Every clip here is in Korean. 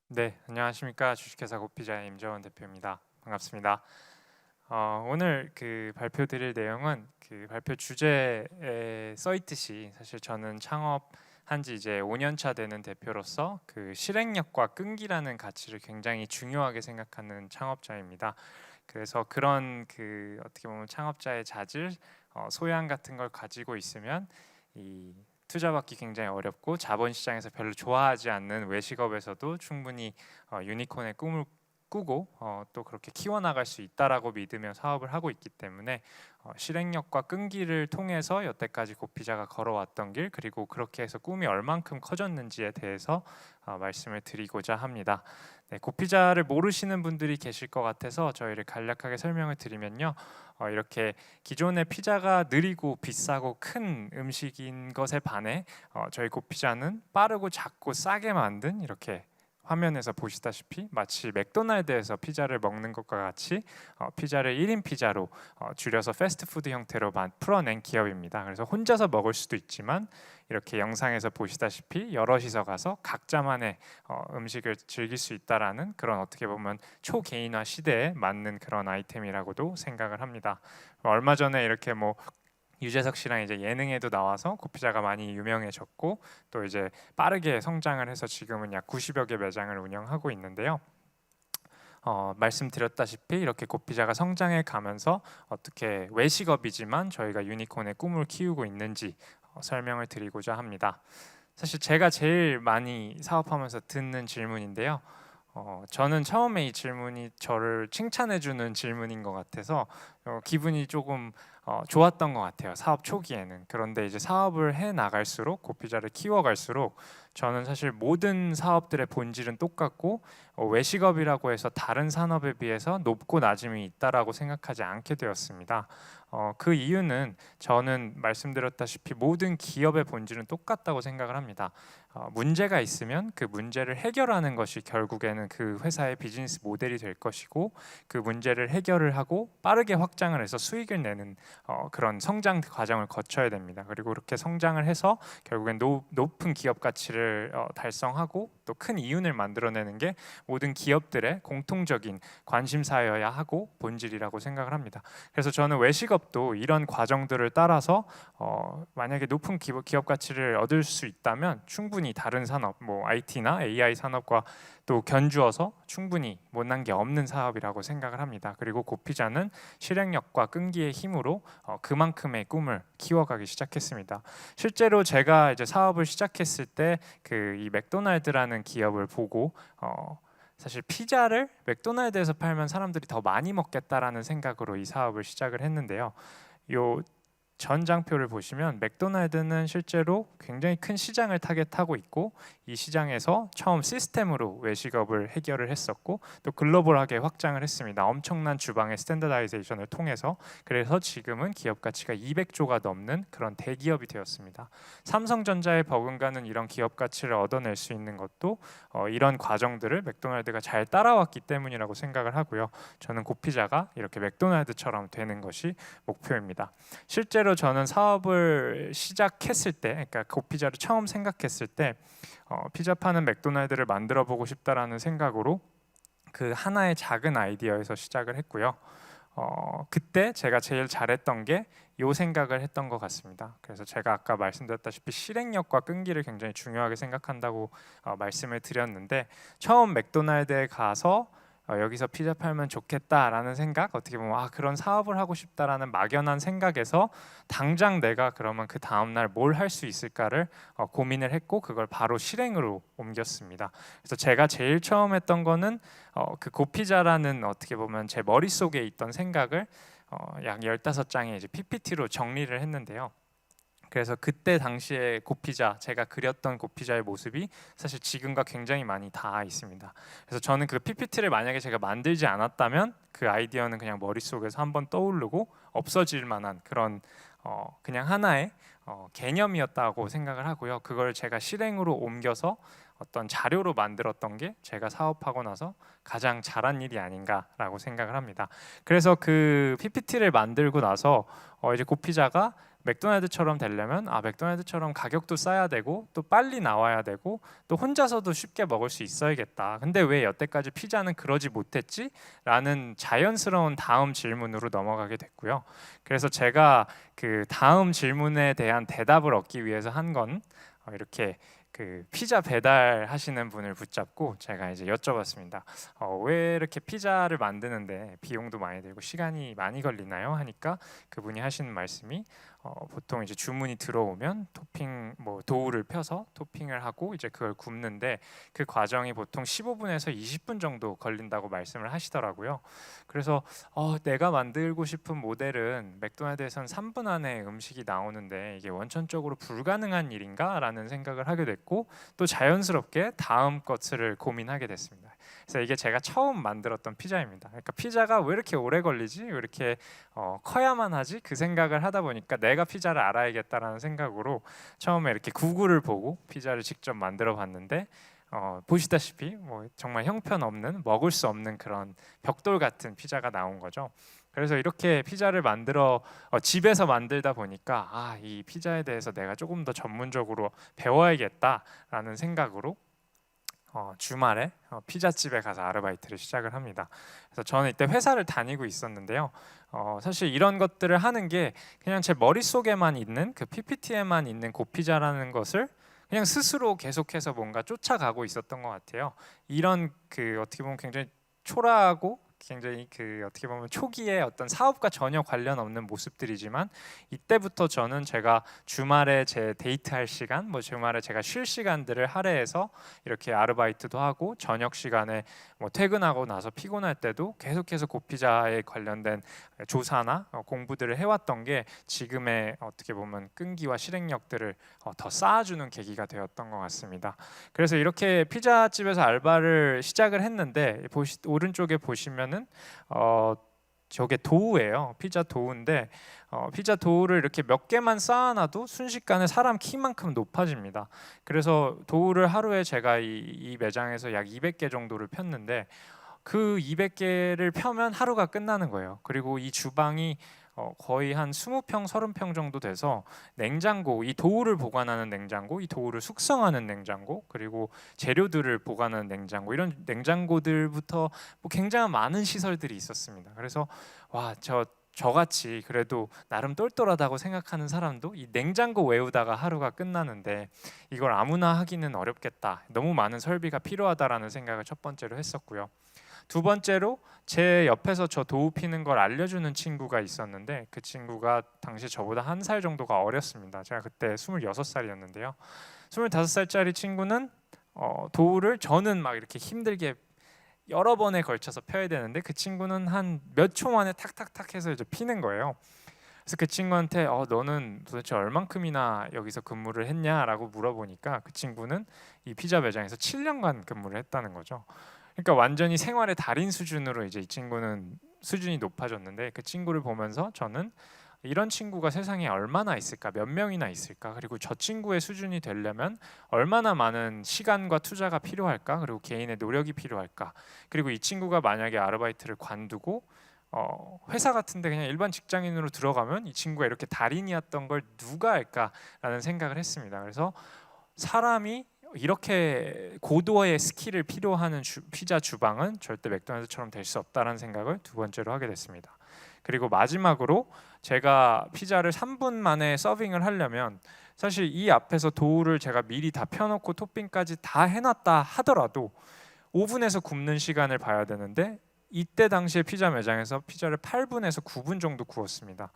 네, 안녕하십니까. 주식회사 고피자의 임정원 대표입니다. 반갑습니다. 오늘 그 발표 드릴 내용은 그 발표 주제에 써 있듯이 사실 저는 창업한 지 이제 5년 차 되는 대표로서 그 실행력과 끈기라는 가치를 굉장히 중요하게 생각하는 창업자입니다. 그래서 그런 그 어떻게 보면 창업자의 자질, 소양 같은 걸 가지고 있으면 이 투자받기 굉장히 어렵고 자본 시장에서 별로 좋아하지 않는 외식업에서도 충분히 유니콘의 꿈을 꾸고 또 그렇게 키워나갈 수 있다라고 믿으며 사업을 하고 있기 때문에 실행력과 끈기를 통해서 여태까지 고피자가 걸어왔던 길, 그리고 그렇게 해서 꿈이 얼만큼 커졌는지에 대해서 말씀을 드리고자 합니다. 네, 고피자를 모르시는 분들이 계실 것 같아서 저희를 간략하게 설명을 드리면요, 이렇게 기존의 피자가 느리고 비싸고 큰 음식인 것에 반해 저희 고피자는 빠르고 작고 싸게 만든, 이렇게 화면에서 보시다시피 마치 맥도날드에서 피자를 먹는 것과 같이 피자를 1인 피자로 줄여서 패스트푸드 형태로 풀어낸 기업입니다. 그래서 혼자서 먹을 수도 있지만 이렇게 영상에서 보시다시피 여럿이서 가서 각자만의 음식을 즐길 수 있다라는 그런, 어떻게 보면 초개인화 시대에 맞는 그런 아이템이라고도 생각을 합니다. 얼마 전에 이렇게 뭐 유재석 씨랑 이제 예능에도 나와서 고피자가 많이 유명해졌고, 또 이제 빠르게 성장을 해서 지금은 약 90여 개 매장을 운영하고 있는데요. 말씀드렸다시피 이렇게 고피자가 성장해 가면서 어떻게 외식업이지만 저희가 유니콘의 꿈을 키우고 있는지 설명을 드리고자 합니다. 사실 제가 제일 많이 사업하면서 듣는 질문인데요. 저는 처음에 이 질문이 저를 칭찬해주는 질문인 것 같아서 기분이 조금 좋았던 것 같아요, 사업 초기에는. 그런데 이제 사업을 해 나갈수록, 고피자를 키워갈수록 저는 사실 모든 사업들의 본질은 똑같고 외식업이라고 해서 다른 산업에 비해서 높고 낮음이 있다라고 생각하지 않게 되었습니다. 그 이유는 저는 말씀드렸다시피 모든 기업의 본질은 똑같다고 생각을 합니다. 문제가 있으면 그 문제를 해결하는 것이 결국에는 그 회사의 비즈니스 모델이 될 것이고, 그 문제를 해결을 하고 빠르게 확장을 해서 수익을 내는 그런 성장 과정을 거쳐야 됩니다. 그리고 그렇게 성장을 해서 결국엔 높은 기업 가치를 달성하고 또 큰 이윤을 만들어내는 게 모든 기업들의 공통적인 관심사여야 하고 본질이라고 생각을 합니다. 그래서 저는 외식업도 이런 과정들을 따라서 만약에 높은 기업 가치를 얻을 수 있다면 충분히 다른 산업, 뭐 IT나 AI 산업과 또 견주어서 충분히 못난 게 없는 사업이라고 생각을 합니다. 그리고 고피자는 실행력과 끈기의 힘으로 그만큼의 꿈을 키워가기 시작했습니다. 실제로 제가 이제 사업을 시작했을 때 그 이 맥도날드라는 기업을 보고 사실 피자를 맥도날드에서 팔면 사람들이 더 많이 먹겠다라는 생각으로 이 사업을 시작을 했는데요. 요 전장표를 보시면 맥도날드는 실제로 굉장히 큰 시장을 타겟하고 있고, 이 시장에서 처음 시스템으로 외식업을 해결을 했었고 또 글로벌하게 확장을 했습니다. 엄청난 주방의 스탠더다이제이션을 통해서. 그래서 지금은 기업 가치가 200조가 넘는 그런 대기업이 되었습니다. 삼성전자에 버금가는 이런 기업 가치를 얻어낼 수 있는 것도 이런 과정들을 맥도날드가 잘 따라왔기 때문이라고 생각을 하고요. 저는 고피자가 이렇게 맥도날드처럼 되는 것이 목표입니다. 실제로 저는 사업을 시작했을 때, 그러니까 고피자를 처음 생각했을 때 피자 파는 맥도날드를 만들어 보고 싶다라는 생각으로 그 하나의 작은 아이디어에서 시작을 했고요. 그때 제가 제일 잘했던 게 요 생각을 했던 것 같습니다. 그래서 제가 아까 말씀드렸다시피 실행력과 끈기를 굉장히 중요하게 생각한다고 말씀을 드렸는데, 처음 맥도날드에 가서 여기서 피자 팔면 좋겠다라는 생각, 어떻게 보면 그런 사업을 하고 싶다라는 막연한 생각에서 당장 내가 그러면 그 다음날 뭘 할 수 있을까를 고민을 했고, 그걸 바로 실행으로 옮겼습니다. 그래서 제가 제일 처음 했던 거는 그 고피자라는, 어떻게 보면 제 머릿속에 있던 생각을 약 15장의 이제 PPT로 정리를 했는데요. 그래서 그때 당시에 고피자, 제가 그렸던 고피자의 모습이 사실 지금과 굉장히 많이 닿아 있습니다. 그래서 저는 그 PPT를 만약에 제가 만들지 않았다면 그 아이디어는 그냥 머릿속에서 한번 떠오르고 없어질 만한 그런 그냥 하나의 개념이었다고 생각을 하고요. 그걸 제가 실행으로 옮겨서 어떤 자료로 만들었던 게 제가 사업하고 나서 가장 잘한 일이 아닌가라고 생각을 합니다. 그래서 그 PPT를 만들고 나서 이제 고피자가 맥도날드처럼 되려면 맥도날드처럼 가격도 싸야 되고 또 빨리 나와야 되고 또 혼자서도 쉽게 먹을 수 있어야겠다. 근데 왜 여태까지 피자는 그러지 못했지? 라는 자연스러운 다음 질문으로 넘어가게 됐고요. 그래서 제가 그 다음 질문에 대한 대답을 얻기 위해서 한 건 이렇게 그 피자 배달하시는 분을 붙잡고 제가 이제 여쭤봤습니다. 왜 이렇게 피자를 만드는데 비용도 많이 들고 시간이 많이 걸리나요? 하니까 그분이 하시는 말씀이 보통 이제 주문이 들어오면 토핑 뭐 도우를 펴서 토핑을 하고 이제 그걸 굽는데 그 과정이 보통 15분에서 20분 정도 걸린다고 말씀을 하시더라고요. 그래서 내가 만들고 싶은 모델은 맥도날드에선 3분 안에 음식이 나오는데 이게 원천적으로 불가능한 일인가라는 생각을 하게 됐고 또 자연스럽게 다음 것을 고민하게 됐습니다. 그래서 이게 제가 처음 만들었던 피자입니다. 그러니까 피자가 왜 이렇게 오래 걸리지? 왜 이렇게 커야만 하지? 그 생각을 하다 보니까 내가 피자를 알아야겠다라는 생각으로 처음에 이렇게 구글을 보고 피자를 직접 만들어 봤는데 보시다시피 뭐 정말 형편없는 먹을 수 없는 그런 벽돌 같은 피자가 나온 거죠. 그래서 이렇게 피자를 만들어 집에서 만들다 보니까 이 피자에 대해서 내가 조금 더 전문적으로 배워야겠다라는 생각으로 주말에 피자집에 가서 아르바이트를 시작을 합니다. 그래서 저는 이때 회사를 다니고 있었는데요. 사실 이런 것들을 하는 게 그냥 제 머릿속에만 있는 그 PPT에만 있는 고피자라는 것을 그냥 스스로 계속해서 뭔가 쫓아가고 있었던 것 같아요. 이런 그 어떻게 보면 굉장히 초라하고 굉장히 그 어떻게 보면 초기에 어떤 사업과 전혀 관련 없는 모습들이지만 이때부터 저는 제가 주말에 제 데이트할 시간, 뭐 주말에 제가 쉴 시간들을 할애해서 이렇게 아르바이트도 하고 저녁 시간에 뭐 퇴근하고 나서 피곤할 때도 계속해서 고피자에 관련된 조사나 공부들을 해왔던 게 지금의 어떻게 보면 끈기와 실행력들을 더 쌓아주는 계기가 되었던 것 같습니다. 그래서 이렇게 피자집에서 알바를 시작을 했는데 오른쪽에 보시면은 저게 도우예요. 피자 도우인데 피자 도우를 이렇게 몇 개만 쌓아놔도 순식간에 사람 키만큼 높아집니다. 그래서 도우를 하루에 제가 이 매장에서 약 200개 정도를 폈는데 그 200개를 펴면 하루가 끝나는 거예요. 그리고 이 주방이 거의 한 20평, 30평 정도 돼서 냉장고, 이 도우를 보관하는 냉장고, 이 도우를 숙성하는 냉장고, 그리고 재료들을 보관하는 냉장고, 이런 냉장고들부터 뭐 굉장히 많은 시설들이 있었습니다. 그래서 저같이 그래도 나름 똘똘하다고 생각하는 사람도 이 냉장고 외우다가 하루가 끝나는데 이걸 아무나 하기는 어렵겠다. 너무 많은 설비가 필요하다라는 생각을 첫 번째로 했었고요. 두 번째로 제 옆에서 저 도우 피는 걸 알려주는 친구가 있었는데 그 친구가 당시 저보다 한 살 정도가 어렸습니다. 제가 그때 26살이었는데요. 25살짜리 친구는 도우를 저는 막 이렇게 힘들게 여러 번에 걸쳐서 펴야 되는데 그 친구는 한 몇 초 만에 탁탁탁 해서 이제 피는 거예요. 그래서 그 친구한테 너는 도대체 얼만큼이나 여기서 근무를 했냐라고 물어보니까 그 친구는 이 피자 매장에서 7년간 근무를 했다는 거죠. 그러니까 완전히 생활의 달인 수준으로 이제 이 친구는 수준이 높아졌는데 그 친구를 보면서 저는 이런 친구가 세상에 얼마나 있을까, 몇 명이나 있을까, 그리고 저 친구의 수준이 되려면 얼마나 많은 시간과 투자가 필요할까, 그리고 개인의 노력이 필요할까, 그리고 이 친구가 만약에 아르바이트를 관두고 회사 같은데 그냥 일반 직장인으로 들어가면 이 친구가 이렇게 달인이었던 걸 누가 알까라는 생각을 했습니다. 그래서 사람이 이렇게 고도의 스킬을 필요하는 피자 주방은 절대 맥도날드처럼 될 수 없다는 생각을 두 번째로 하게 됐습니다. 그리고 마지막으로 제가 피자를 3분 만에 서빙을 하려면 사실 이 앞에서 도우를 제가 미리 다 펴놓고 토핑까지 다 해놨다 하더라도 5분에서 굽는 시간을 봐야 되는데 이때 당시에 피자 매장에서 피자를 8분에서 9분 정도 구웠습니다.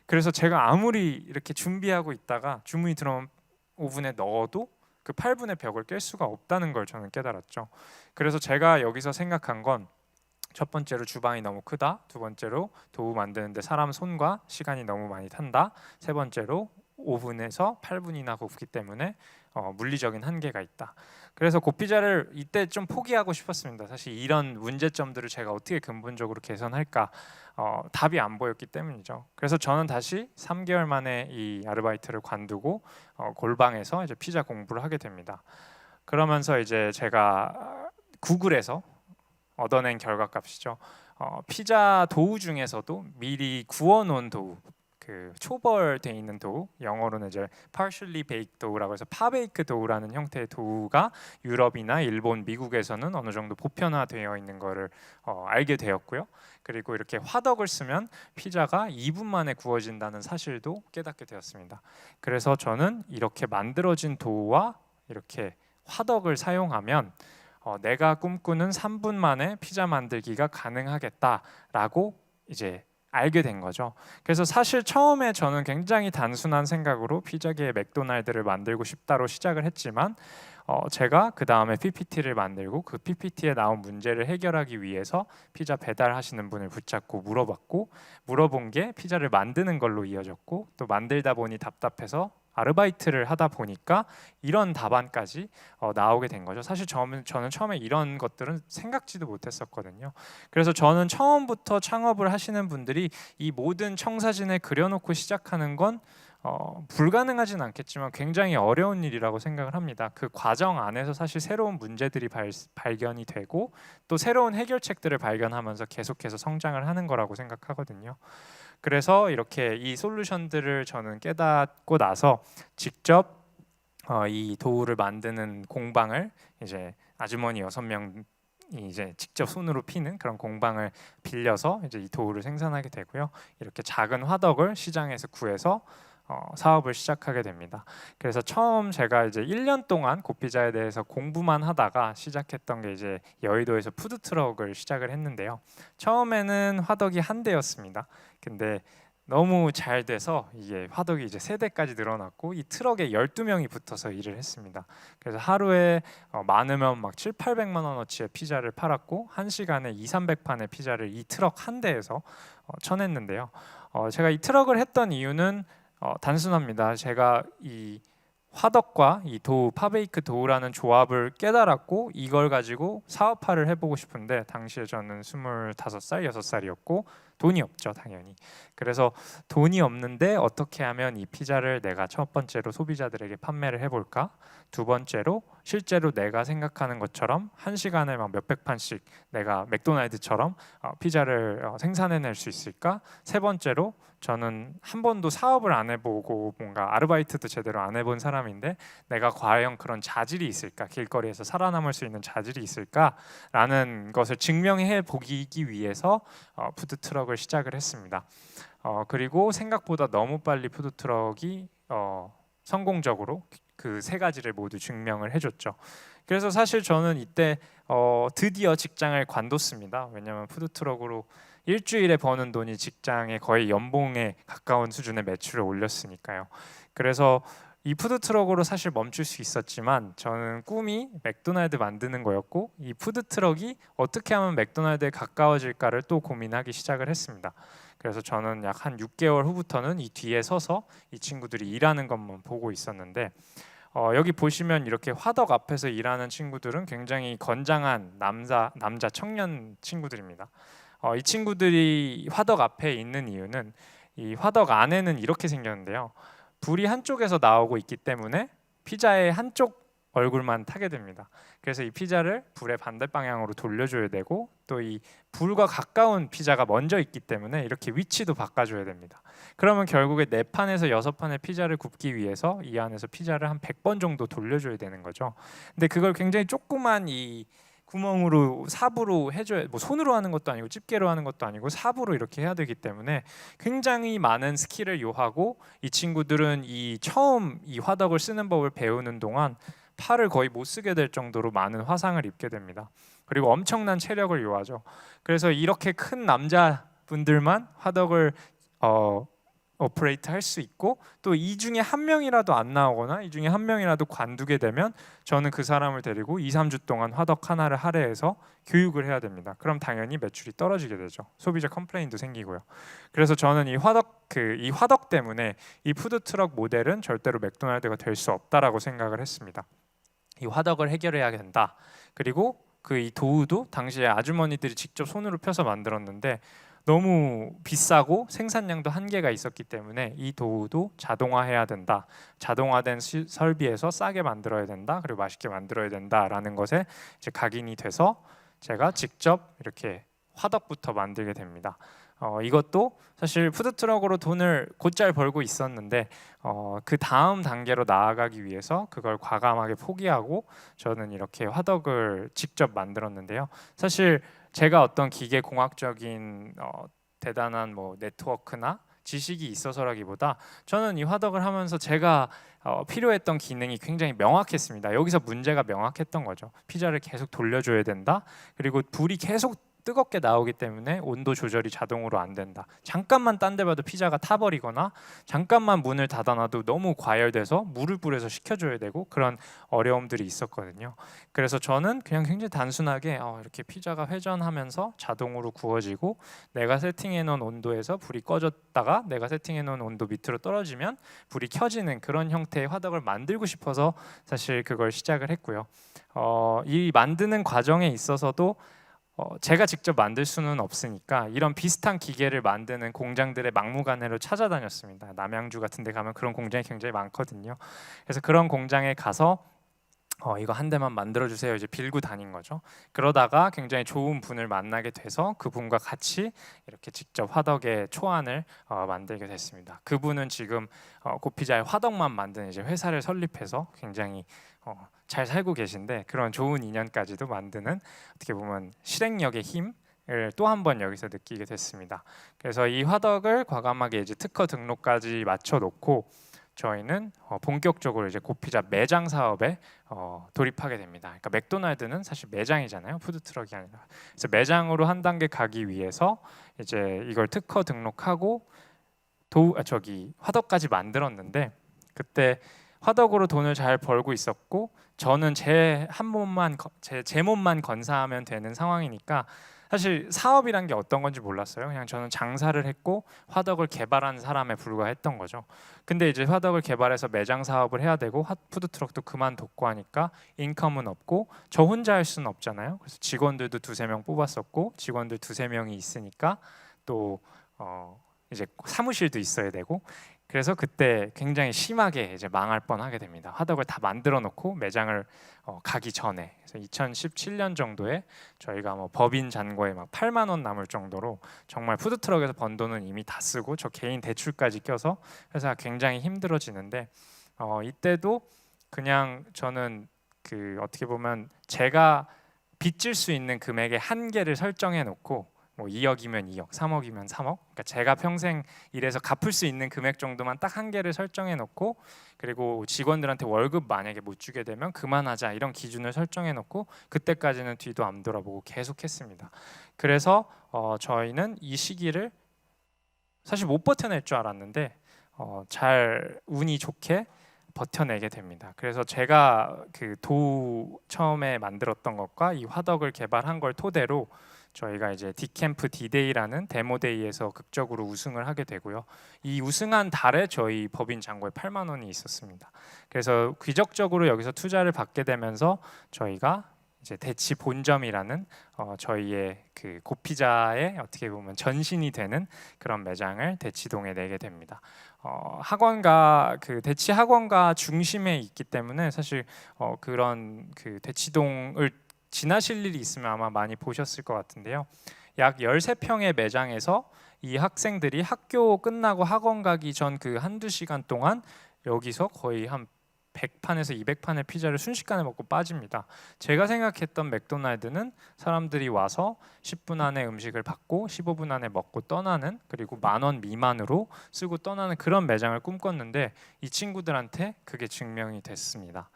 그래서 제가 아무리 이렇게 준비하고 있다가 주문이 들어오면 오븐에 넣어도 그 8분의 벽을 깰 수가 없다는 걸 저는 깨달았죠. 그래서 제가 여기서 생각한 건 첫 번째로 주방이 너무 크다, 두 번째로 도우 만드는데 사람 손과 시간이 너무 많이 탄다, 세 번째로 오븐에서 8분이나 굽기 때문에 물리적인 한계가 있다. 그래서 고피자를 이때 좀 포기하고 싶었습니다. 사실 이런 문제점들을 제가 어떻게 근본적으로 개선할까 답이 안 보였기 때문이죠. 그래서 저는 다시 3개월 만에 이 아르바이트를 관두고 골방에서 이제 피자 공부를 하게 됩니다. 그러면서 이제 제가 구글에서 얻어낸 결과값이죠. 피자 도우 중에서도 미리 구워놓은 도우, 그 그 초벌돼 있는 도우, 영어로는 이제 partially baked dough라고 해서 파베이크 도우라는 형태의 도우가 유럽이나 일본, 미국에서는 어느 정도 보편화되어 있는 거를 알게 되었고요. 그리고 이렇게 화덕을 쓰면 피자가 2분 만에 구워진다는 사실도 깨닫게 되었습니다. 그래서 저는 이렇게 만들어진 도우와 이렇게 화덕을 사용하면 내가 꿈꾸는 3분 만에 피자 만들기가 가능하겠다라고 이제 알게 된 거죠. 그래서 사실 처음에 저는 굉장히 단순한 생각으로 피자계의 맥도날드를 만들고 싶다로 시작을 했지만 제가 그 다음에 PPT를 만들고 그 PPT에 나온 문제를 해결하기 위해서 피자 배달하시는 분을 붙잡고 물어본 게 피자를 만드는 걸로 이어졌고, 또 만들다 보니 답답해서 아르바이트를 하다 보니까 이런 답안까지 나오게 된 거죠. 사실 저는 처음에 이런 것들은 생각지도 못했었거든요. 그래서 저는 처음부터 창업을 하시는 분들이 이 모든 청사진을 그려놓고 시작하는 건 불가능하진 않겠지만 굉장히 어려운 일이라고 생각을 합니다. 그 과정 안에서 사실 새로운 문제들이 발견이 되고 또 새로운 해결책들을 발견하면서 계속해서 성장을 하는 거라고 생각하거든요. 그래서 이렇게 이 솔루션들을 저는 깨닫고 나서 직접 이 도우를 만드는 공방을 이제 아주머니 6명 이제 직접 손으로 피는 그런 공방을 빌려서 이제 이 도우를 생산하게 되고요. 이렇게 작은 화덕을 시장에서 구해서 사업을 시작하게 됩니다. 그래서 처음 제가 이제 1년 동안 고피자에 대해서 공부만 하다가 시작했던 게 이제 여의도에서 푸드트럭을 시작을 했는데요. 처음에는 화덕이 한 대였습니다. 근데 너무 잘 돼서 이게 화덕이 이제 3대까지 늘어났고 이 트럭에 12명이 붙어서 일을 했습니다. 그래서 하루에 많으면 막 700~800만 원어치의 피자를 팔았고 1시간에 200~300판의 피자를 이 트럭 한 대에서 쳐냈는데요. 제가 이 트럭을 했던 이유는 단순합니다. 제가 이 화덕과 이 도우, 파베이크 도우라는 조합을 깨달았고 이걸 가지고 사업화를 해보고 싶은데 당시에 저는 25살, 6살이었고 돈이 없죠, 당연히. 그래서 돈이 없는데 어떻게 하면 이 피자를 내가 첫 번째로 소비자들에게 판매를 해볼까? 두 번째로 실제로 내가 생각하는 것처럼 1시간에 막 몇백 판씩 내가 맥도날드처럼 피자를 생산해낼 수 있을까? 세 번째로 저는 한 번도 사업을 안 해보고 뭔가 아르바이트도 제대로 안 해본 사람인데 내가 과연 그런 자질이 있을까? 길거리에서 살아남을 수 있는 자질이 있을까라는 것을 증명해 보기 위해서 푸드트럭을 시작을 했습니다. 그리고 생각보다 너무 빨리 푸드트럭이 성공적으로 그 3가지를 모두 증명을 해줬죠. 그래서 사실 저는 이때 드디어 직장을 관뒀습니다. 왜냐하면 푸드트럭으로 일주일에 버는 돈이 직장의 거의 연봉에 가까운 수준의 매출을 올렸으니까요. 그래서 이 푸드트럭으로 사실 멈출 수 있었지만 저는 꿈이 맥도날드 만드는 거였고 이 푸드트럭이 어떻게 하면 맥도날드에 가까워질까를 또 고민하기 시작을 했습니다. 그래서 저는 약 한 6개월 후부터는 이 뒤에 서서 이 친구들이 일하는 것만 보고 있었는데 여기 보시면 이렇게 화덕 앞에서 일하는 친구들은 굉장히 건장한 남자 청년 친구들입니다. 이 친구들이 화덕 앞에 있는 이유는 이 화덕 안에는 이렇게 생겼는데요. 불이 한쪽에서 나오고 있기 때문에 피자의 한쪽 얼굴만 타게 됩니다. 그래서 이 피자를 불의 반대 방향으로 돌려줘야 되고 또 이 불과 가까운 피자가 먼저 있기 때문에 이렇게 위치도 바꿔줘야 됩니다. 그러면 결국에 4판에서 6판의 피자를 굽기 위해서 이 안에서 피자를 한 100번 정도 돌려줘야 되는 거죠. 근데 그걸 굉장히 조그만 이 구멍으로 삽으로 해줘야, 뭐 손으로 하는 것도 아니고 집게로 하는 것도 아니고 삽으로 이렇게 해야 되기 때문에 굉장히 많은 스킬을 요하고 이 친구들은 처음 이 화덕을 쓰는 법을 배우는 동안 팔을 거의 못 쓰게 될 정도로 많은 화상을 입게 됩니다. 그리고 엄청난 체력을 요하죠. 그래서 이렇게 큰 남자분들만 화덕을 오퍼레이트 할 수 있고 또 이 중에 한 명이라도 안 나오거나 이 중에 한 명이라도 관두게 되면 저는 그 사람을 데리고 2~3주 동안 화덕 하나를 할애해서 교육을 해야 됩니다. 그럼 당연히 매출이 떨어지게 되죠. 소비자 컴플레인도 생기고요. 그래서 저는 이 화덕 때문에 이 푸드트럭 모델은 절대로 맥도날드가 될 수 없다라고 생각을 했습니다. 이 화덕을 해결해야 된다. 그리고 이 도우도 당시에 아주머니들이 직접 손으로 펴서 만들었는데 너무 비싸고 생산량도 한계가 있었기 때문에 이 도우도 자동화해야 된다. 자동화된 설비에서 싸게 만들어야 된다. 그리고 맛있게 만들어야 된다라는 것에 이제 각인이 돼서 제가 직접 이렇게 화덕부터 만들게 됩니다. 이것도 사실 푸드트럭으로 돈을 곧잘 벌고 있었는데 그 다음 단계로 나아가기 위해서 그걸 과감하게 포기하고 저는 이렇게 화덕을 직접 만들었는데요. 사실 제가 어떤 기계 공학적인 대단한 뭐 네트워크나 지식이 있어서라기보다 저는 이 화덕을 하면서 제가 필요했던 기능이 굉장히 명확했습니다. 여기서 문제가 명확했던 거죠. 피자를 계속 돌려줘야 된다. 그리고 불이 계속 뜨겁게 나오기 때문에 온도 조절이 자동으로 안 된다. 잠깐만 딴 데 봐도 피자가 타버리거나 잠깐만 문을 닫아놔도 너무 과열돼서 물을 뿌려서 식혀줘야 되고 그런 어려움들이 있었거든요. 그래서 저는 그냥 굉장히 단순하게 이렇게 피자가 회전하면서 자동으로 구워지고 내가 세팅해 놓은 온도에서 불이 꺼졌다가 내가 세팅해 놓은 온도 밑으로 떨어지면 불이 켜지는 그런 형태의 화덕을 만들고 싶어서 사실 그걸 시작을 했고요. 이 만드는 과정에 있어서도 제가 직접 만들 수는 없으니까 이런 비슷한 기계를 만드는 공장들의 막무가내로 찾아다녔습니다. 남양주 같은 데 가면 그런 공장이 굉장히 많거든요. 그래서 그런 공장에 가서 이거 한 대만 만들어 주세요. 이제 빌고 다닌 거죠. 그러다가 굉장히 좋은 분을 만나게 돼서 그분과 같이 이렇게 직접 화덕의 초안을 만들게 됐습니다. 그분은 지금 고피자의 화덕만 만드는 이제 회사를 설립해서 굉장히 잘 살고 계신데 그런 좋은 인연까지도 만드는 어떻게 보면 실행력의 힘을 또 한 번 여기서 느끼게 됐습니다. 그래서 이 화덕을 과감하게 이제 특허 등록까지 맞춰 놓고 저희는 본격적으로 이제 고피자 매장 사업에 돌입하게 됩니다. 그러니까 맥도날드는 사실 매장이잖아요, 푸드트럭이 아니라. 그래서 매장으로 한 단계 가기 위해서 이제 이걸 특허 등록하고 화덕까지 만들었는데 그때 화덕으로 돈을 잘 벌고 있었고 저는 제 몸만 건사하면 되는 상황이니까 사실 사업이란 게 어떤 건지 몰랐어요. 그냥 저는 장사를 했고 화덕을 개발한 사람에 불과했던 거죠. 근데 이제 화덕을 개발해서 매장 사업을 해야 되고 푸드트럭도 그만뒀고 하니까 인컴은 없고 저 혼자 할 수는 없잖아요. 그래서 직원들도 두세 명 뽑았었고 직원들 두세 명이 있으니까 또 이제 사무실도 있어야 되고 그래서 그때 굉장히 심하게 이제 망할 뻔하게 됩니다. 화덕을 다 만들어 놓고 매장을 가기 전에. 그래서 2017년 정도에 저희가 뭐 법인 잔고에 막 8만 원 남을 정도로 정말 푸드트럭에서 번 돈은 이미 다 쓰고 저 개인 대출까지 껴서 회사가 굉장히 힘들어지는데 이때도 그냥 저는 그 어떻게 보면 제가 빚질 수 있는 금액의 한계를 설정해 놓고 뭐 2억이면 2억, 3억이면 3억. 그러니까 제가 평생 일해서 갚을 수 있는 금액 정도만 딱 한계를 설정해 놓고 그리고 직원들한테 월급 만약에 못 주게 되면 그만하자 이런 기준을 설정해 놓고 그때까지는 뒤도 안 돌아보고 계속 했습니다. 그래서 저희는 이 시기를 사실 못 버텨낼 줄 알았는데 잘 운이 좋게 버텨내게 됩니다. 그래서 제가 그 처음에 만들었던 것과 이 화덕을 개발한 걸 토대로 저희가 이제 디캠프 디데이라는 데모데이에서 극적으로 우승을 하게 되고요. 이 우승한 달에 저희 법인 잔고에 8만 원이 있었습니다. 그래서 귀적적으로 여기서 투자를 받게 되면서 저희가 이제 대치 본점이라는 저희의 그 고피자의 어떻게 보면 전신이 되는 그런 매장을 대치동에 내게 됩니다. 학원가 그 대치 학원가 중심에 있기 때문에 사실 그런 그 대치동을 지나실 일이 있으면 아마 많이 보셨을 것 같은데요. 약 13평의 매장에서 이 학생들이 학교 끝나고 학원 가기 전 그 한두 시간 동안 여기서 거의 한 100판에서 200판의 피자를 순식간에 먹고 빠집니다. 제가 생각했던 맥도날드는 사람들이 와서 10분 안에 음식을 받고 15분 안에 먹고 떠나는 그리고 10,000원 미만으로 쓰고 떠나는 그런 매장을 꿈꿨는데 이 친구들한테 그게 증명이 됐습니다.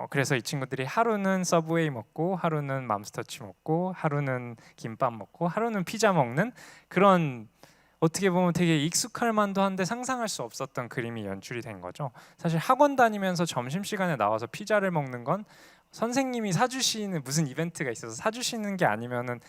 그래서 이 친구들이 하루는 서브웨이 먹고 하루는 맘스터치 먹고 하루는 김밥 먹고 하루는 피자 먹는 그런 어떻게 보면 되게 익숙할 만도 한데 상상할 수 없었던 그림이 연출이 된 거죠. 사실 학원 다니면서 점심시간에 나와서 피자를 먹는 건 선생님이 사주시는 무슨 이벤트가 있어서 사주시는 게 아니면은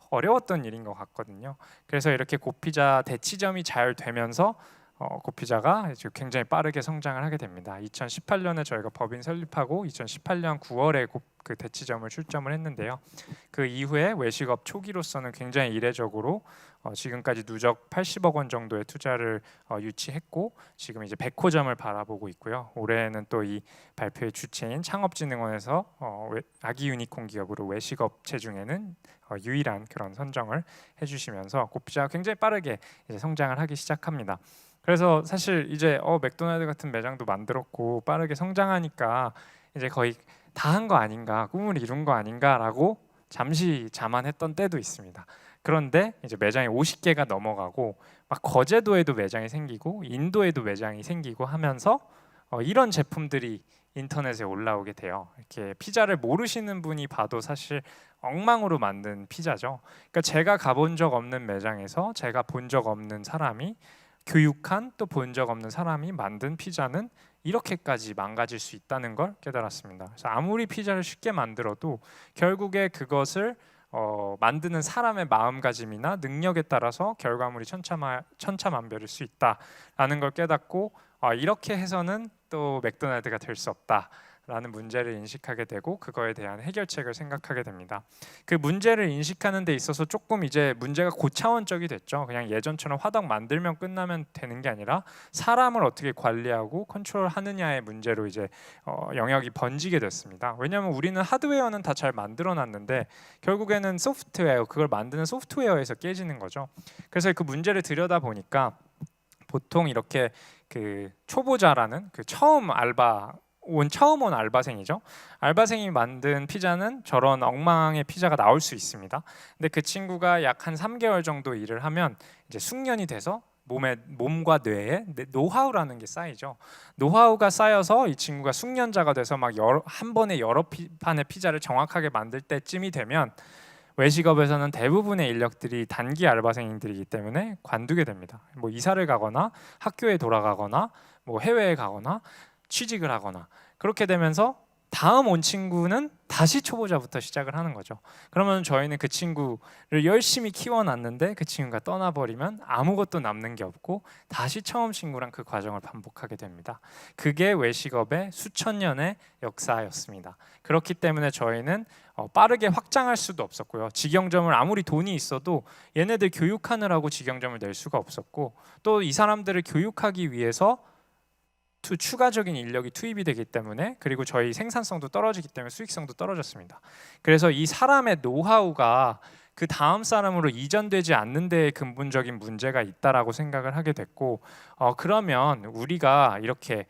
어려웠던 일인 것 같거든요. 그래서 이렇게 고피자 대치점이 잘 되면서 고피자가 지금 굉장히 빠르게 성장을 하게 됩니다. 2018년에 저희가 법인 설립하고 2018년 9월에 그 대치점을 출점을 했는데요. 그 이후에 외식업 초기로서는 굉장히 이례적으로 지금까지 누적 80억 원 정도의 투자를 유치했고 지금 이제 100호점을 바라보고 있고요. 올해는 또 이 발표의 주체인 창업진흥원에서 아기 유니콘 기업으로 외식업체 중에는 유일한 그런 선정을 해주시면서 고피자가 굉장히 빠르게 이제 성장을 하기 시작합니다. 그래서 사실 이제 맥도날드 같은 매장도 만들었고 빠르게 성장하니까 이제 거의 다 한 거 아닌가, 꿈을 이룬 거 아닌가라고 잠시 자만했던 때도 있습니다. 그런데 이제 매장이 50개가 넘어가고 막 거제도에도 매장이 생기고 인도에도 매장이 생기고 하면서 이런 제품들이 인터넷에 올라오게 돼요. 이렇게 피자를 모르시는 분이 봐도 사실 엉망으로 만든 피자죠. 그러니까 제가 가본 적 없는 매장에서 제가 본 적 없는 사람이 교육한 또 본 적 없는 사람이 만든 피자는 이렇게까지 망가질 수 있다는 걸 깨달았습니다. 그래서 아무리 피자를 쉽게 만들어도 결국에 그것을 만드는 사람의 마음가짐이나 능력에 따라서 결과물이 천차만별일 수 있다라는 걸 깨닫고 이렇게 해서는 또 맥도날드가 될 수 없다라는 문제를 인식하게 되고 그거에 대한 해결책을 생각하게 됩니다. 그 문제를 인식하는 데 있어서 조금 이제 문제가 고차원적이 됐죠. 그냥 예전처럼 화덕 만들면 끝나면 되는 게 아니라 사람을 어떻게 관리하고 컨트롤하느냐의 문제로 이제 영역이 번지게 됐습니다. 왜냐하면 우리는 하드웨어는 다 잘 만들어놨는데 결국에는 소프트웨어, 그걸 만드는 소프트웨어에서 깨지는 거죠. 그래서 그 문제를 들여다 보니까 보통 이렇게 그 초보자라는 그 처음 온 알바생이죠. 알바생이 만든 피자는 저런 엉망의 피자가 나올 수 있습니다. 근데 그 친구가 약 한 3개월 정도 일을 하면 이제 숙련이 돼서 몸과 뇌에 노하우라는 게 쌓이죠. 노하우가 쌓여서 이 친구가 숙련자가 돼서 막 한 번에 여러 판의 피자를 정확하게 만들 때쯤이 되면 외식업에서는 대부분의 인력들이 단기 알바생들이기 때문에 관두게 됩니다. 뭐 이사를 가거나 학교에 돌아가거나 뭐 해외에 가거나 취직을 하거나 그렇게 되면서 다음 온 친구는 다시 초보자부터 시작을 하는 거죠. 그러면 저희는 그 친구를 열심히 키워놨는데 그 친구가 떠나버리면 아무것도 남는 게 없고 다시 처음 친구랑 그 과정을 반복하게 됩니다. 그게 외식업의 수천 년의 역사였습니다. 그렇기 때문에 저희는 빠르게 확장할 수도 없었고요. 직영점을 아무리 돈이 있어도 얘네들 교육하느라고 직영점을 낼 수가 없었고 또 이 사람들을 교육하기 위해서 추가적인 인력이 투입이 되기 때문에 그리고 저희 생산성도 떨어지기 때문에 수익성도 떨어졌습니다. 그래서 이 사람의 노하우가 그 다음 사람으로 이전되지 않는 데에 근본적인 문제가 있다라고 생각을 하게 됐고 그러면 우리가 이렇게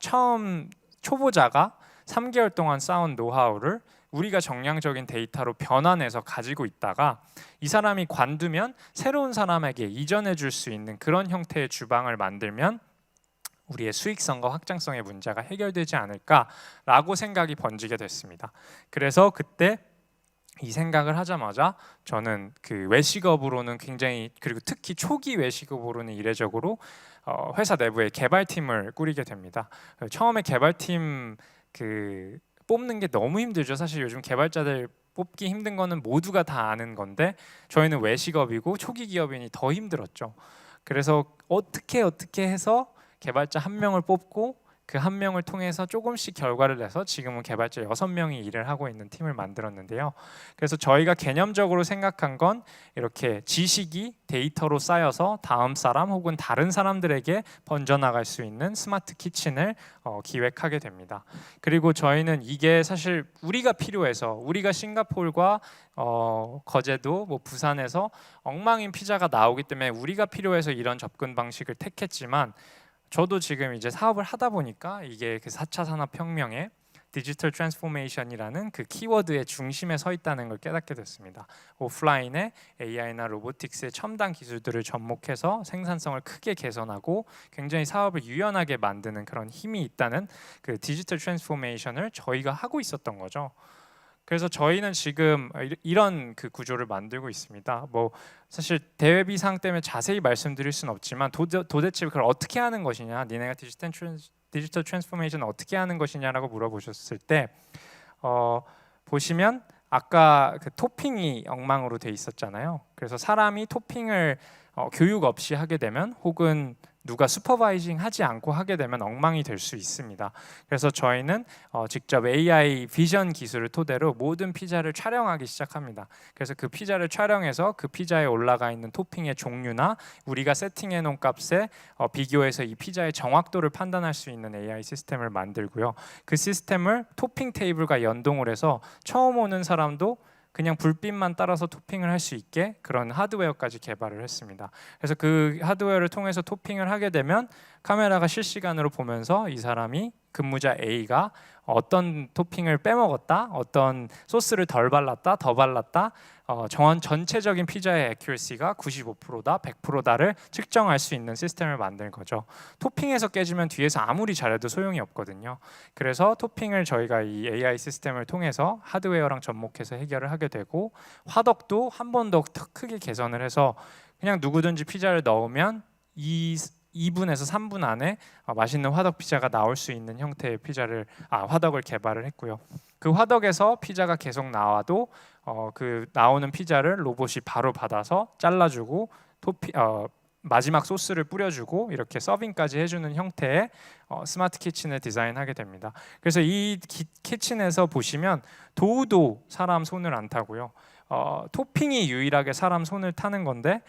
처음 초보자가 3개월 동안 쌓은 노하우를 우리가 정량적인 데이터로 변환해서 가지고 있다가 이 사람이 관두면 새로운 사람에게 이전해 줄 수 있는 그런 형태의 주방을 만들면 우리의 수익성과 확장성의 문제가 해결되지 않을까라고 생각이 번지게 됐습니다. 그래서 그때 이 생각을 하자마자 저는 그 외식업으로는 굉장히 그리고 특히 초기 외식업으로는 이례적으로 회사 내부에 개발팀을 꾸리게 됩니다. 처음에 개발팀 그 뽑는 게 너무 힘들죠. 사실 요즘 개발자들 뽑기 힘든 거는 모두가 다 아는 건데 저희는 외식업이고 초기 기업이니 더 힘들었죠. 그래서 어떻게 해서 개발자 한 명을 뽑고 그 한 명을 통해서 조금씩 결과를 내서 지금은 개발자 6명이 일을 하고 있는 팀을 만들었는데요. 그래서 저희가 개념적으로 생각한 건 이렇게 지식이 데이터로 쌓여서 다음 사람 혹은 다른 사람들에게 번져나갈 수 있는 스마트 키친을 기획하게 됩니다. 그리고 저희는 이게 사실 우리가 필요해서 우리가 싱가포르와 거제도 뭐 부산에서 엉망인 피자가 나오기 때문에 우리가 필요해서 이런 접근 방식을 택했지만 저도 지금 이제 사업을 하다 보니까 이게 그 4차 산업혁명의 디지털 트랜스포메이션이라는 그 키워드의 중심에 서 있다는 걸 깨닫게 됐습니다. 오프라인에 AI나 로보틱스의 첨단 기술들을 접목해서 생산성을 크게 개선하고 굉장히 사업을 유연하게 만드는 그런 힘이 있다는 그 디지털 트랜스포메이션을 저희가 하고 있었던 거죠. 그래서 저희는 지금 이런 그 구조를 만들고 있습니다. 뭐 사실 대회비상 때문에 자세히 말씀드릴 수는 없지만 도대체 그걸 어떻게 하는 것이냐, 니네가 디지털 트랜스포메이션을 어떻게 하는 것이냐라고 물어보셨을 때 보시면 아까 그 토핑이 엉망으로 돼 있었잖아요. 그래서 사람이 토핑을 교육 없이 하게 되면 혹은 누가 슈퍼바이징 하지 않고 하게 되면 엉망이 될 수 있습니다. 그래서 저희는 직접 AI 비전 기술을 토대로 모든 피자를 촬영하기 시작합니다. 그래서 그 피자를 촬영해서 그 피자에 올라가 있는 토핑의 종류나 우리가 세팅해 놓은 값에 비교해서 이 피자의 정확도를 판단할 수 있는 AI 시스템을 만들고요. 그 시스템을 토핑 테이블과 연동을 해서 처음 오는 사람도 그냥 불빛만 따라서 토핑을 할 수 있게 그런 하드웨어까지 개발을 했습니다. 그래서 그 하드웨어를 통해서 토핑을 하게 되면 카메라가 실시간으로 보면서 이 사람이 근무자 A가 어떤 토핑을 빼먹었다, 어떤 소스를 덜 발랐다, 더 발랐다, 전체적인 피자의 애큐러시가 95%다, 100%다를 측정할 수 있는 시스템을 만든 거죠. 토핑에서 깨지면 뒤에서 아무리 잘해도 소용이 없거든요. 그래서 토핑을 저희가 이 AI 시스템을 통해서 하드웨어랑 접목해서 해결을 하게 되고, 화덕도 한 번 더 크게 개선을 해서 그냥 누구든지 피자를 넣으면 2분에서 3분 안에 맛있는 화덕 피자가 나올 수 있는 형태의 화덕을 개발을 했고요. 그 화덕에서 피자가 계속 나와도 그 나오는 피자를 로봇이 바로 받아서 잘라주고 마지막 소스를 뿌려주고 이렇게 서빙까지 해주는 형태의 스마트 키친을 디자인하게 됩니다. 그래서 이 키친에서 보시면 도우도 사람 손을 안 타고요. 토핑이 유일하게 사람 손을 타는 건데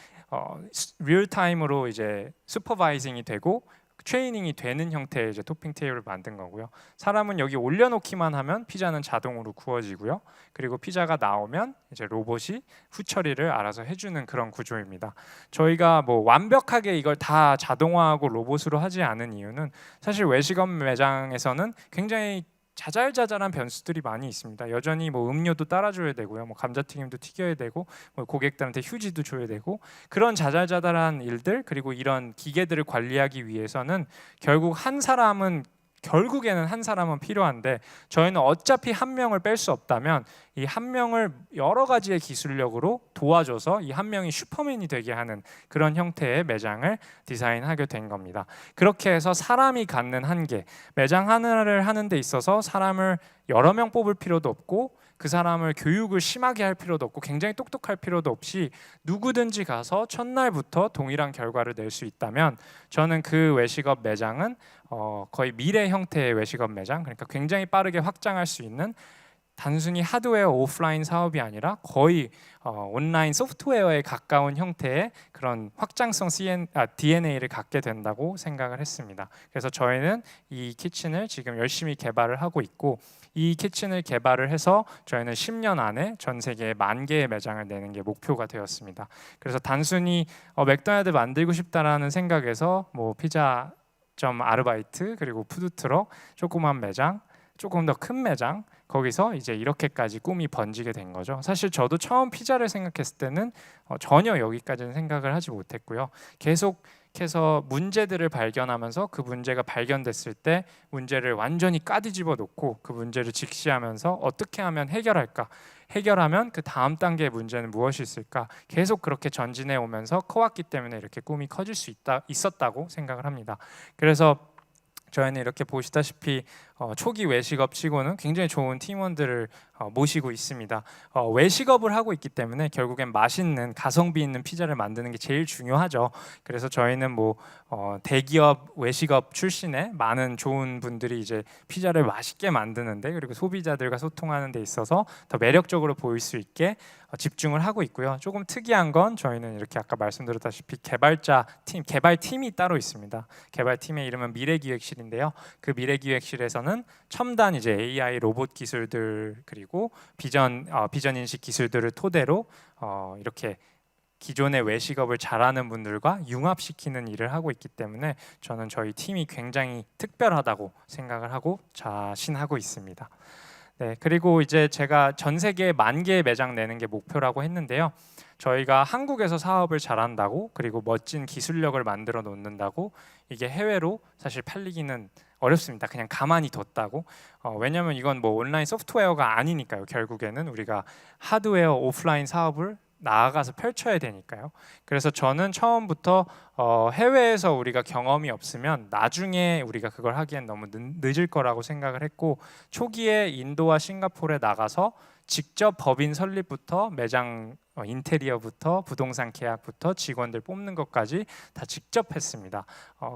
리얼타임으로 이제 슈퍼바이징이 되고 트레이닝이 되는 형태의 이제 토핑 테이블을 만든 거고요. 사람은 여기 올려놓기만 하면 피자는 자동으로 구워지고요. 그리고 피자가 나오면 이제 로봇이 후처리를 알아서 해주는 그런 구조입니다. 저희가 뭐 완벽하게 이걸 다 자동화하고 로봇으로 하지 않은 이유는 사실 외식업 매장에서는 굉장히 자잘자잘한 변수들이 많이 있습니다. 여전히 뭐 음료도 따라줘야 되고요, 뭐 감자튀김도 튀겨야 되고, 뭐 고객들한테 휴지도 줘야 되고, 그런 자잘자잘한 일들, 그리고 이런 기계들을 관리하기 위해서는 결국에는 한 사람은 필요한데, 저희는 어차피 한 명을 뺄 수 없다면 이 한 명을 여러 가지의 기술력으로 도와줘서 이 한 명이 슈퍼맨이 되게 하는 그런 형태의 매장을 디자인하게 된 겁니다. 그렇게 해서 사람이 갖는 한계, 매장 하나를 하는 데 있어서 사람을 여러 명 뽑을 필요도 없고 그 사람을 교육을 심하게 할 필요도 없고 굉장히 똑똑할 필요도 없이 누구든지 가서 첫날부터 동일한 결과를 낼 수 있다면, 저는 그 외식업 매장은 거의 미래 형태의 외식업 매장, 그러니까 굉장히 빠르게 확장할 수 있는, 단순히 하드웨어 오프라인 사업이 아니라 거의 온라인 소프트웨어에 가까운 형태의 그런 확장성 DNA를 갖게 된다고 생각을 했습니다. 그래서 저희는 이 키친을 지금 열심히 개발을 하고 있고, 이 키친을 개발을 해서 저희는 10년 안에 전 세계에 10,000개의 매장을 내는 게 목표가 되었습니다. 그래서 단순히 맥도날드 만들고 싶다라는 생각에서 뭐 피자점 아르바이트, 그리고 푸드트럭, 조그만 매장, 조금 더 큰 매장, 거기서 이제 이렇게까지 꿈이 번지게 된 거죠. 사실 저도 처음 피자를 생각했을 때는 전혀 여기까지는 생각을 하지 못했고요. 계속해서 문제들을 발견하면서 그 문제가 발견됐을 때 문제를 완전히 까뒤집어 놓고 그 문제를 직시하면서 어떻게 하면 해결하면 그 다음 단계의 문제는 무엇이 있을까, 계속 그렇게 전진해 오면서 커왔기 때문에 이렇게 꿈이 커질 수 있었다고 생각을 합니다. 그래서 저희는 이렇게 보시다시피 초기 외식업 치고는 굉장히 좋은 팀원들을 모시고 있습니다. 외식업을 하고 있기 때문에 결국엔 맛있는 가성비 있는 피자를 만드는 게 제일 중요하죠. 그래서 저희는 뭐 대기업 외식업 출신의 많은 좋은 분들이 이제 피자를 맛있게 만드는데, 그리고 소비자들과 소통하는 데 있어서 더 매력적으로 보일 수 있게 집중을 하고 있고요. 조금 특이한 건 저희는 이렇게 아까 말씀드렸다시피 개발팀이 따로 있습니다. 개발팀의 이름은 미래기획실인데요. 그 미래기획실에서는 첨단 이제 AI 로봇 기술들, 그리고 비전 인식 기술들을 토대로 이렇게 기존의 외식업을 잘하는 분들과 융합시키는 일을 하고 있기 때문에 저는 저희 팀이 굉장히 특별하다고 생각을 하고 자신하고 있습니다. 네, 그리고 이제 제가 전 세계에 10,000개의 매장 내는 게 목표라고 했는데요. 저희가 한국에서 사업을 잘한다고, 그리고 멋진 기술력을 만들어 놓는다고 이게 해외로 사실 팔리기는 어렵습니다. 그냥 가만히 뒀다고. 왜냐하면 이건 뭐 온라인 소프트웨어가 아니니까요. 결국에는 우리가 하드웨어 오프라인 사업을 나아가서 펼쳐야 되니까요. 그래서 저는 처음부터 해외에서 우리가 경험이 없으면 나중에 우리가 그걸 하기엔 너무 늦을 거라고 생각을 했고, 초기에 인도와 싱가포르에 나가서 직접 법인 설립부터 매장 인테리어부터 부동산 계약부터 직원들 뽑는 것까지 다 직접 했습니다.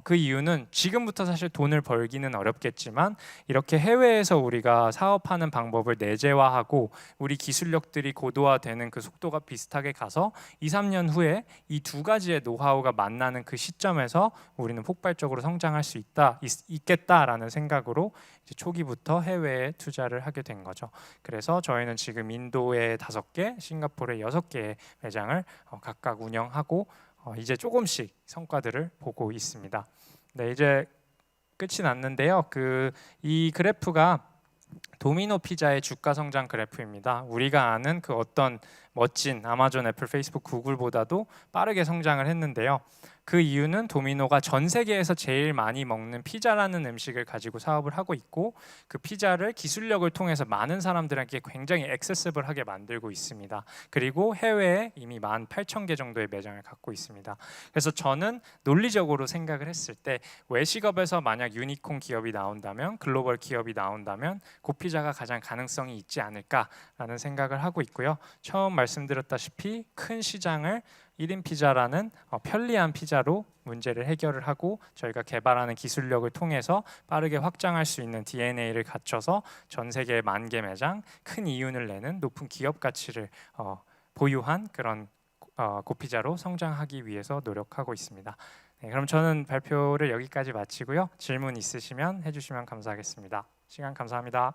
그 이유는 지금부터 사실 돈을 벌기는 어렵겠지만 이렇게 해외에서 우리가 사업하는 방법을 내재화하고 우리 기술력들이 고도화되는 그 속도가 비슷하게 가서 2, 3년 후에 이 두 가지의 노하우가 만나는 그 시점에서 우리는 폭발적으로 성장할 수 있겠다라는 생각으로 이제 초기부터 해외에 투자를 하게 된 거죠. 그래서 저희는 지금 인도에 5개, 싱가포르에 6개의 매장을 각각 운영하고 이제 조금씩 성과들을 보고 있습니다. 네, 이제 끝이 났는데요. 이 그래프가 도미노 피자의 주가 성장 그래프입니다. 우리가 아는 그 어떤 멋진 아마존, 애플, 페이스북, 구글보다도 빠르게 성장을 했는데요. 그 이유는 도미노가 전 세계에서 제일 많이 먹는 피자라는 음식을 가지고 사업을 하고 있고 그 피자를 기술력을 통해서 많은 사람들에게 굉장히 액세서블하게 만들고 있습니다. 그리고 해외에 이미 18,000개 정도의 매장을 갖고 있습니다. 그래서 저는 논리적으로 생각을 했을 때 외식업에서 만약 유니콘 기업이 나온다면, 글로벌 기업이 나온다면 고피자가 가장 가능성이 있지 않을까라는 생각을 하고 있고요. 처음 말씀드렸다시피 큰 시장을 1인 피자라는 편리한 피자로 문제를 해결을 하고 저희가 개발하는 기술력을 통해서 빠르게 확장할 수 있는 DNA를 갖춰서 전 세계 10,000개 매장, 큰 이윤을 내는 높은 기업 가치를 보유한 그런 고피자로 성장하기 위해서 노력하고 있습니다. 네, 그럼 저는 발표를 여기까지 마치고요. 질문 있으시면 해주시면 감사하겠습니다. 시간 감사합니다.